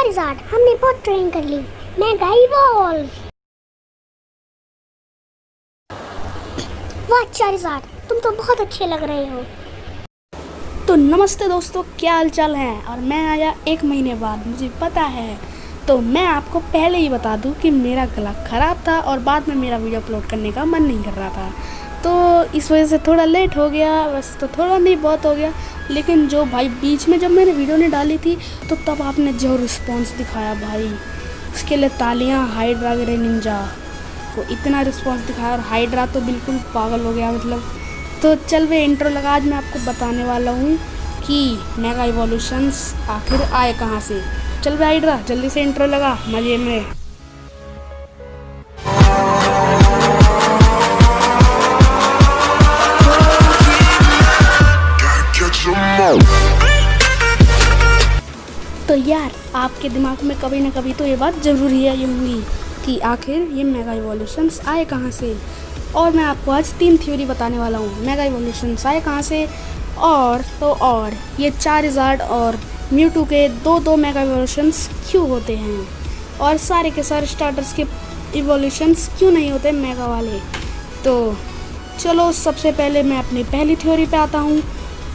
Charizard, हमने बहुत training कर ली। Mega evolve. वाह चारिज़ार्ड, तुम तो बहुत अच्छे लग रहे हो। तो नमस्ते दोस्तों, क्या हाल चाल है। और मैं आया 1 महीने बाद, मुझे पता है। तो मैं आपको पहले ही बता दूं कि मेरा गला ख़राब था और बाद में मेरा वीडियो अपलोड करने का मन नहीं कर रहा था, तो इस वजह से थोड़ा लेट हो गया। वैसे तो थोड़ा नहीं, बहुत हो गया। लेकिन जो भाई बीच में जब मैंने वीडियो नहीं डाली थी तो तब आपने जो रिस्पॉन्स दिखाया भाई, उसके लिए तालियां। हाइड्रा ग्रेनिंजा को इतना रिस्पॉन्स दिखाया, और हाइड्रा तो बिल्कुल पागल हो गया मतलब। तो चल वे इंट्रो लगा। आज मैं आपको बताने वाला हूँ कि मेगा इवोल्यूशंस आखिर आए कहाँ से। चल वे हाइड्रा, जल्दी से इंट्रो लगा मजे में। तो यार, आपके दिमाग में कभी ना कभी तो ये बात ज़रूरी है होंगी कि आखिर ये मेगा इवोल्यूशंस आए कहाँ से। और मैं आपको आज 3 थ्योरी बताने वाला हूँ मेगा इवोल्यूशंस आए कहाँ से। और ये चारिज़ार्ड और म्यूटू के दो मेगा इवोल्यूशंस क्यों होते हैं, और सारे के सारे स्टार्टर्स के इवोल्यूशंस क्यों नहीं होते मेगा वाले। तो चलो, सबसे पहले मैं अपनी पहली थ्योरी पे आता हूँ।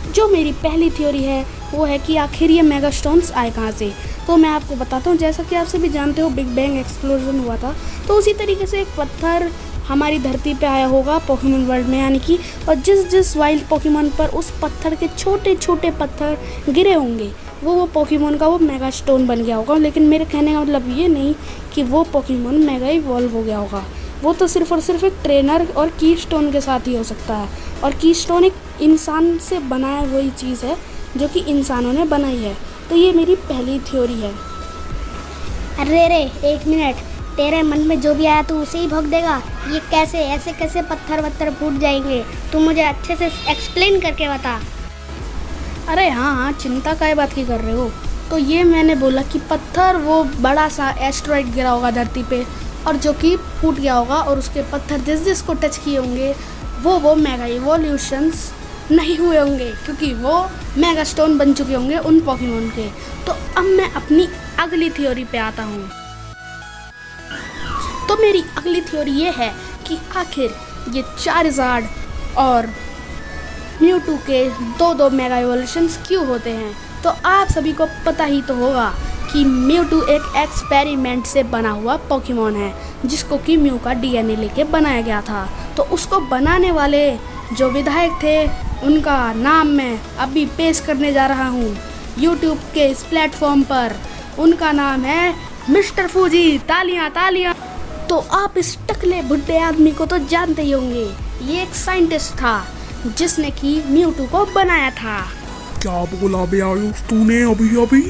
जो मेरी पहली थ्योरी है वो है कि आखिर ये मेगा स्टोन्स आए कहाँ से। तो मैं आपको बताता हूँ, जैसा कि आप सभी जानते हो बिग बैंग एक्सप्लोजन हुआ था, तो उसी तरीके से एक पत्थर हमारी धरती पे आया होगा पोकेमॉन वर्ल्ड में, यानी कि और जिस वाइल्ड पोकेमॉन पर उस पत्थर के छोटे छोटे पत्थर गिरे होंगे वो पोकेमॉन का वो मेगा स्टोन बन गया होगा। लेकिन मेरे कहने का मतलब ये नहीं कि वो पोकेमॉन मेगा इवॉल्व हो गया होगा। वो तो सिर्फ और सिर्फ एक ट्रेनर और की स्टोन के साथ ही हो सकता है, और की स्टोन एक इंसान से बनाया हुई चीज़ है जो कि इंसानों ने बनाई है। तो ये मेरी पहली थ्योरी है। अरे रे, 1 मिनट, तेरे मन में जो भी आया तू उसे ही भोग देगा? ये कैसे, ऐसे कैसे पत्थर वत्थर फूट जाएंगे? तू मुझे अच्छे से एक्सप्लेन करके बता। अरे हाँ, चिंता काय बात की कर रहे हो। तो ये मैंने बोला कि पत्थर, वो बड़ा सा एस्ट्रॉइड गिरा होगा धरती पे और जो कि फूट गया होगा, और उसके पत्थर जिसको टच किए होंगे वो मेगा इवोल्यूशंस नहीं हुए होंगे, क्योंकि वो मेगा स्टोन बन चुके होंगे उन पोकेमॉन के। तो अब मैं अपनी अगली थ्योरी पे आता हूँ। तो मेरी अगली थ्योरी ये है कि आखिर ये चारिज़ार्ड और म्यूटू के दो मेगा इवोल्यूशंस क्यों होते हैं। तो आप सभी को पता ही तो होगा कि म्यूटू एक एक्सपेरिमेंट से बना हुआ पोकेमॉन है, जिसको कि म्यू का डीएनए लेके बनाया गया था। तो उसको बनाने वाले जो विधायक थे उनका नाम मैं अभी पेश करने जा रहा हूँ यूट्यूब के इस प्लेटफॉर्म पर। उनका नाम है मिस्टर फूजी। तालियां तालियां। तो आप इस टकले बुड्ढे आदमी को तो जानते ही होंगे। ये एक साइंटिस्ट था जिसने कि म्यूटू को बनाया था। क्या बोला बे आयुष तूने अभी?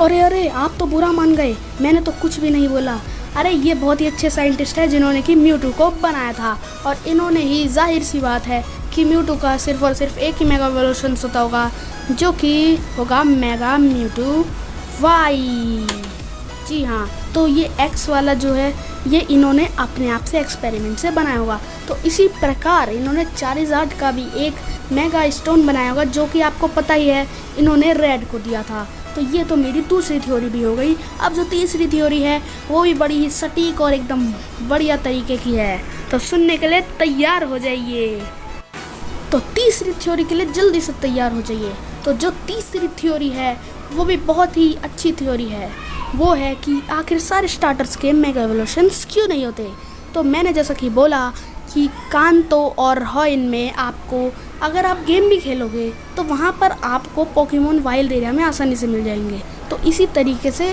अरे आप तो बुरा मान गए, मैंने तो कुछ भी नहीं बोला। अरे ये बहुत ही अच्छे साइंटिस्ट है जिन्होंने कि म्यूटू को बनाया था, और इन्होंने ही, जाहिर सी बात है कि म्यूटू का सिर्फ और सिर्फ एक ही मेगा इवोल्यूशन होता होगा, जो कि होगा मेगा म्यूटू वाई। जी हाँ, तो ये एक्स वाला जो है ये इन्होंने अपने आप से एक्सपेरिमेंट से बनाया होगा। तो इसी प्रकार इन्होंने चारिज़ार्ड का भी एक मेगा स्टोन बनाया होगा, जो कि आपको पता ही है इन्होंने रेड को दिया था। तो ये तो मेरी दूसरी थ्योरी भी हो गई। अब जो तीसरी थ्योरी है वो भी बड़ी ही सटीक और एकदम बढ़िया तरीके की है, तो सुनने के लिए तैयार हो जाइए। तो तीसरी थ्योरी के लिए जल्दी से तैयार हो जाइए। तो जो तीसरी थ्योरी है वो भी बहुत ही अच्छी थ्योरी है। वो है कि आखिर सारे स्टार्टर्स के मेगा इवोल्यूशंस क्यों नहीं होते। तो मैंने जैसा कि बोला कि कांतो और हॉइन में आपको, अगर आप गेम भी खेलोगे तो वहाँ पर आपको पोकेमॉन वाइल्ड एरिया में आसानी से मिल जाएंगे। तो इसी तरीके से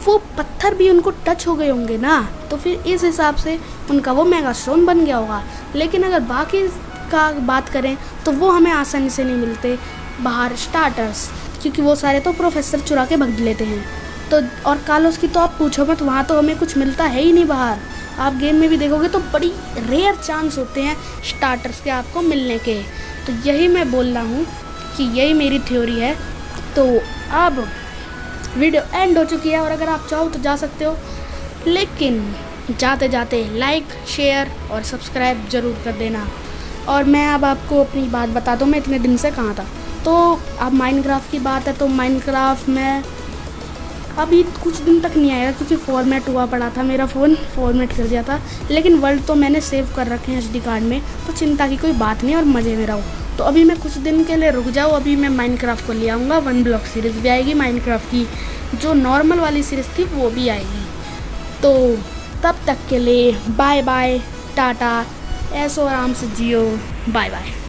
वो पत्थर भी उनको टच हो गए होंगे ना, तो फिर इस हिसाब से उनका वो मेगा स्टोन बन गया होगा। लेकिन अगर बाकी का बात करें तो वो हमें आसानी से नहीं मिलते बाहर स्टार्टर्स, क्योंकि वो सारे तो प्रोफेसर चुरा के भग लेते हैं। तो और कालोस की तो आप पूछो मत, वहाँ तो हमें कुछ मिलता है ही नहीं बाहर। आप गेम में भी देखोगे तो बड़ी रेयर चांस होते हैं स्टार्टर्स के आपको मिलने के। तो यही मैं बोल रहा हूँ कि यही मेरी थ्योरी है। तो अब वीडियो एंड हो चुकी है, और अगर आप चाहो तो जा सकते हो, लेकिन जाते जाते लाइक, शेयर और सब्सक्राइब ज़रूर कर देना। और मैं अब आपको अपनी बात बता दूँ, मैं इतने दिन से कहाँ था। तो अब माइनक्राफ्ट की बात है, तो माइनक्राफ्ट में अभी कुछ दिन तक नहीं आएगा क्योंकि फॉर्मेट हुआ पड़ा था, मेरा फ़ोन फॉर्मेट कर दिया था। लेकिन वर्ड तो मैंने सेव कर रखे हैं SD कार्ड में, तो चिंता की कोई बात नहीं और मज़े में रहो। तो अभी मैं कुछ दिन के लिए रुक जाऊँ, अभी मैं माइनक्राफ्ट को ले आऊँगा। 1 ब्लॉक सीरीज़ भी आएगी माइनक्राफ्ट की, जो नॉर्मल वाली सीरीज़ थी वो भी आएगी। तो तब तक के लिए बाय बाय, टाटा, ऐसो आराम से जियो, बाय बाय।